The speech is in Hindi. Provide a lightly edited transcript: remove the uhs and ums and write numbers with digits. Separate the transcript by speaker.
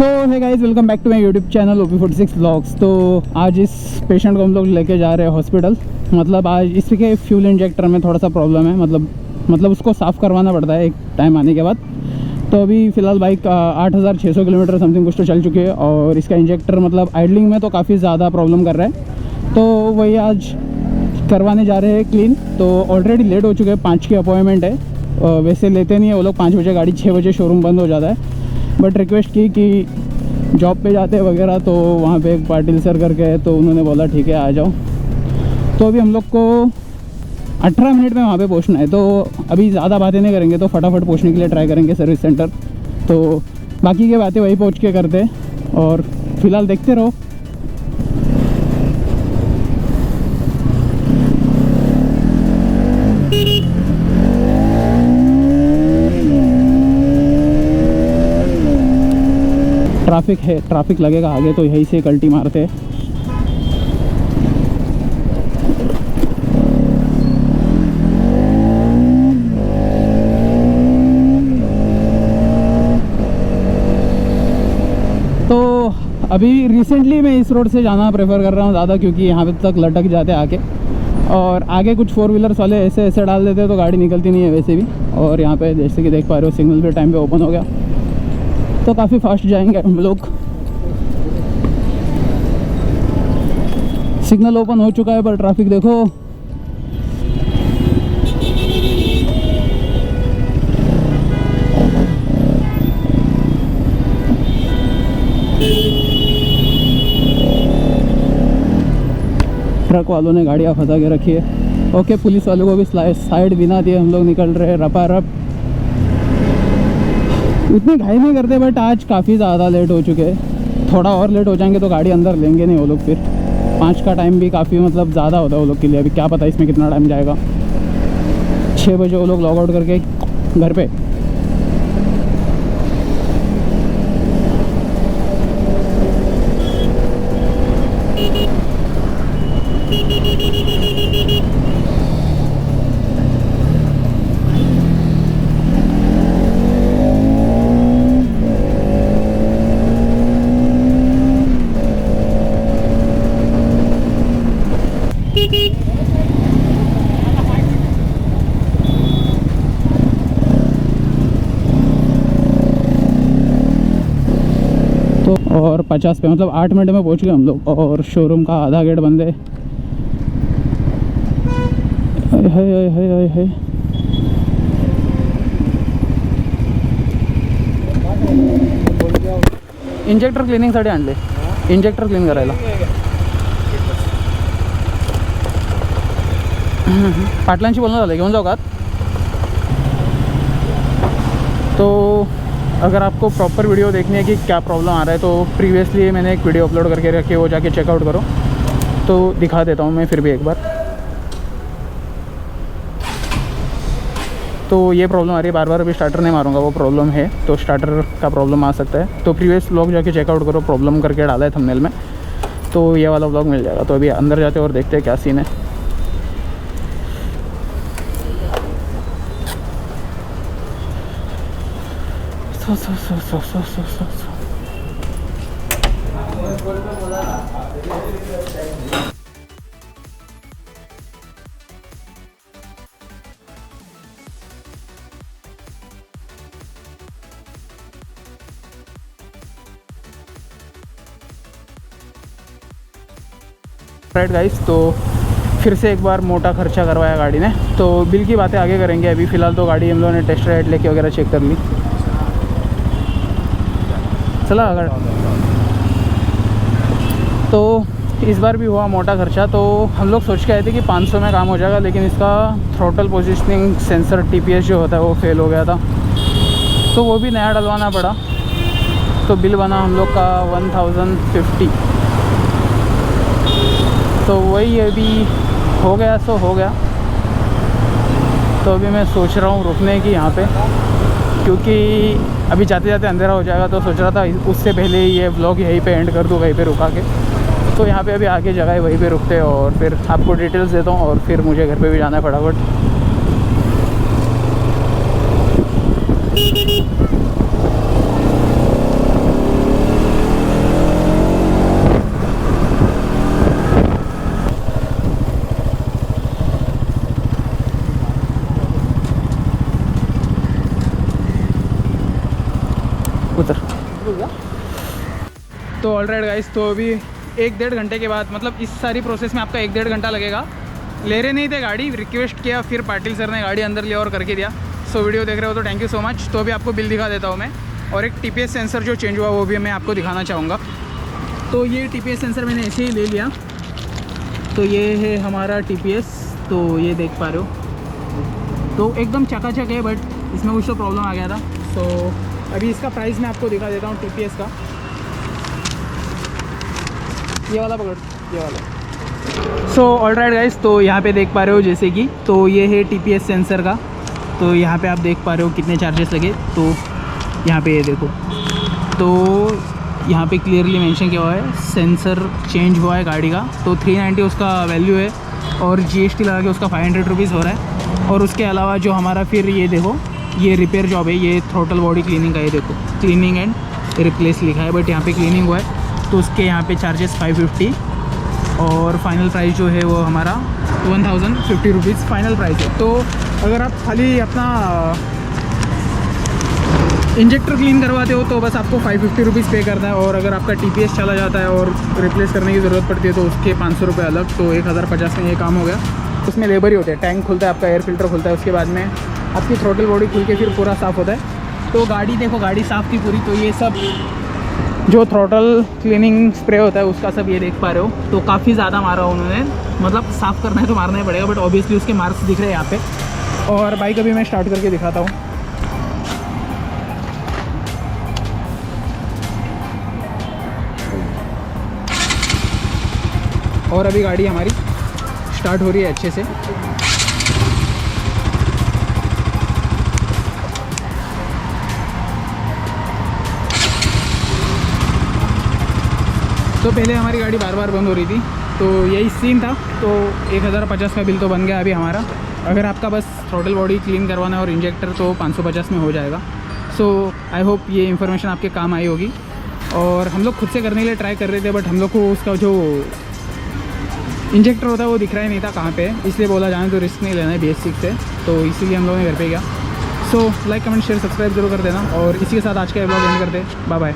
Speaker 1: सो है guys, welcome back to my YouTube channel OP46 vlogs. तो आज इस पेशेंट को हम लोग लेके जा रहे हैं हॉस्पिटल। मतलब आज इसके फ्यूल इंजेक्टर में थोड़ा सा प्रॉब्लम है, मतलब उसको साफ़ करवाना पड़ता है एक टाइम आने के बाद। तो अभी फ़िलहाल बाइक 8600 किलोमीटर समथिंग कुछ तो चल चुकी है और इसका इंजेक्टर मतलब आइडलिंग में तो काफ़ी ज़्यादा प्रॉब्लम कर रहा है। तो वही आज करवाने जा रहे हैं क्लीन। तो ऑलरेडी लेट हो चुके हैं, 5 की अपॉइंटमेंट है। वैसे लेते नहीं है वो लोग 5 बजे गाड़ी, 6 बजे शोरूम बंद हो जाता है। बट रिक्वेस्ट की कि जॉब पे जाते वगैरह, तो वहाँ पे एक पाटिल सर करके है, तो उन्होंने बोला ठीक है आ जाओ। तो अभी हम लोग को 18 मिनट में वहाँ पे पहुँचना है। तो अभी ज़्यादा बातें नहीं करेंगे, तो फटाफट पहुँचने के लिए ट्राई करेंगे सर्विस सेंटर। तो बाकी की बातें वहीं पहुँच के करते हैं और फ़िलहाल देखते रहो। ट्रैफिक है, ट्रैफिक लगेगा आगे, तो यहीं से कल्टी मारते हैं। तो अभी रिसेंटली मैं इस रोड से जाना प्रेफर कर रहा हूँ ज़्यादा, क्योंकि यहाँ पे तक लटक जाते आके, और आगे कुछ 4 व्हीलर्स वाले ऐसे डाल देते हैं तो गाड़ी निकलती नहीं है वैसे भी। और यहाँ पे जैसे कि देख पा रहे हो, सिग्नल भी टाइम पे ओपन हो गया, तो काफ़ी फास्ट जाएंगे हम लोग। सिग्नल ओपन हो चुका है पर ट्रैफिक देखो। ट्रक वालों ने गाड़ियाँ फंसा के रखी है। ओके, पुलिस वालों को भी साइड बिना दिए हम लोग निकल रहे हैं रपा रप। इतनी घाई नहीं करते, बट आज काफ़ी ज़्यादा लेट हो चुके हैं। थोड़ा और लेट हो जाएंगे तो गाड़ी अंदर लेंगे नहीं वो लोग। फिर 5 का टाइम भी काफ़ी मतलब ज़्यादा होता है वो लोग के लिए। अभी क्या पता इसमें कितना टाइम जाएगा। 6 बजे वो लोग लॉग आउट करके घर पे। और 50 पे मतलब 8 मिनट में पहुंच गए हम लोग, और शोरूम का आधा गेट बंद है। है इंजेक्टर क्लिनिंगसाठी आणले, इंजेक्टर क्लीन करायला। पाटलांशी बोलणं झालं, घेऊन जाऊ का? तो अगर आपको प्रॉपर वीडियो देखनी है कि क्या प्रॉब्लम आ रहा है, तो प्रीवियसली मैंने एक वीडियो अपलोड करके रखी है, वो जाके चेकआउट करो। तो दिखा देता हूँ मैं फिर भी एक बार। तो ये प्रॉब्लम आ रही है, बार बार अभी स्टार्टर नहीं मारूंगा, वो प्रॉब्लम है, तो स्टार्टर का प्रॉब्लम आ सकता है। तो प्रीवियस व्लॉग जाके चेकआउट करो, प्रॉब्लम करके डाला है थंबनेल में, तो ये वाला व्लॉग मिल जाएगा। तो अभी अंदर जाते और देखते हैं क्या सीन है। राइट गाइस, तो फिर से एक बार मोटा खर्चा करवाया गाड़ी ने। तो बिल की बातें आगे करेंगे। अभी फ़िलहाल तो गाड़ी हम लोगों ने टेस्ट राइड लेके वगैरह चेक कर ली। चला अगर तो इस बार भी हुआ मोटा खर्चा। तो हम लोग सोच के आए थे कि 500 में काम हो जाएगा, लेकिन इसका थ्रोटल पोजिशनिंग सेंसर TPS जो होता है वो फेल हो गया था, तो वो भी नया डलवाना पड़ा। तो बिल बना हम लोग का 1050। तो वही अभी हो गया, सो हो गया। तो अभी मैं सोच रहा हूँ रुकने की यहाँ पे, क्योंकि अभी जाते जाते अंधेरा हो जाएगा। तो सोच रहा था उससे पहले ही ये व्लॉग यहीं पे एंड कर दूँ, वहीं पे रुका के। तो यहाँ पे अभी आगे जगह है, वहीं पे रुकते हैं और फिर आपको डिटेल्स देता हूँ, और फिर मुझे घर पे भी जाना है फटाफट। तो ऑलराइट गाइस, तो अभी 1-1.5 घंटे के बाद, मतलब इस सारी प्रोसेस में आपका 1-1.5 घंटा लगेगा। ले रहे नहीं थे गाड़ी, रिक्वेस्ट किया, फिर पाटिल सर ने गाड़ी अंदर लिया और करके दिया। सो वीडियो देख रहे हो तो थैंक यू सो मच। तो अभी आपको बिल दिखा देता हूँ मैं, और एक TPS सेंसर जो चेंज हुआ वो भी मैं आपको दिखाना चाहूँगा। तो ये TPS सेंसर मैंने ऐसे ही ले लिया। तो ये है हमारा TPS, तो ये देख पा रहे हो, तो एकदम चकाचक है, बट इसमें कुछ तो प्रॉब्लम आ गया था। सो अभी इसका प्राइस मैं आपको दिखा देता हूँ TPS का। ये वाला पकड़, ये वाला। सो ऑलराइट गाइस, तो यहाँ पे देख पा रहे हो जैसे कि, तो ये है TPS सेंसर का। तो यहाँ पे आप देख पा रहे हो कितने चार्जेस लगे। तो यहाँ पे ये देखो, तो यहाँ पे क्लियरली मेंशन किया हुआ है सेंसर चेंज हुआ है गाड़ी का। तो 390 उसका वैल्यू है, और GST लगा के उसका 500 रुपीज़ हो रहा है। और उसके अलावा जो हमारा फिर ये देखो, ये रिपेयर जॉब है, ये थ्रोटल बॉडी क्लीनिंग का, ये देखो क्लीनिंग एंड रिप्लेस लिखा है, बट यहाँ पे क्लीनिंग हुआ है। तो उसके यहाँ पे चार्जेस 550, और फाइनल प्राइस जो है वो हमारा 1050 रुपीज़ फाइनल प्राइस है। तो अगर आप खाली अपना इंजेक्टर क्लीन करवाते हो तो बस आपको 550 रुपीज़ पे करना है, और अगर आपका TPS चला जाता है और रिप्लेस करने की ज़रूरत पड़ती है तो उसके 500 रुपये अलग। तो 1050 में ये काम हो गया। उसमें लेबर ही होते हैं, टैंक खुलता है आपका, एयर फिल्टर खुलता है, उसके बाद में आपकी थ्रोटल बॉडी खुल के फिर पूरा साफ़ होता है। तो गाड़ी देखो, गाड़ी साफ़ थी पूरी। तो ये सब जो थ्रोटल क्लीनिंग स्प्रे होता है उसका सब ये देख पा रहे हो, तो काफ़ी ज़्यादा मारा उन्होंने, मतलब साफ़ करना है तो मारना ही पड़ेगा, बट ऑब्वियसली उसके मार्क्स दिख रहे हैं यहाँ पे। और बाइक अभी मैं स्टार्ट करके दिखाता हूँ। और अभी गाड़ी हमारी स्टार्ट हो रही है अच्छे से। तो पहले हमारी गाड़ी बार बार बंद हो रही थी, तो यही सीन था। तो 1050 का बिल तो बन गया अभी हमारा। अगर आपका बस थ्रोटल बॉडी क्लीन करवाना है और इंजेक्टर, तो 550 में हो जाएगा। सो आई होप ये इन्फॉर्मेशन आपके काम आई होगी। और हम लोग खुद से करने के लिए ट्राई कर रहे थे, बट हम लोग को उसका जो इंजेक्टर होता है वो दिख रहा ही नहीं था कहाँ पे है, इसलिए बोला जाने तो रिस्क नहीं लेना है BS6 से। तो इसीलिए हम लोगों ने घर पे गया। So like, comment, share, subscribe जरूर कर देना, और इसी के साथ आज का व्लॉग एंड करते हैं। Bye bye.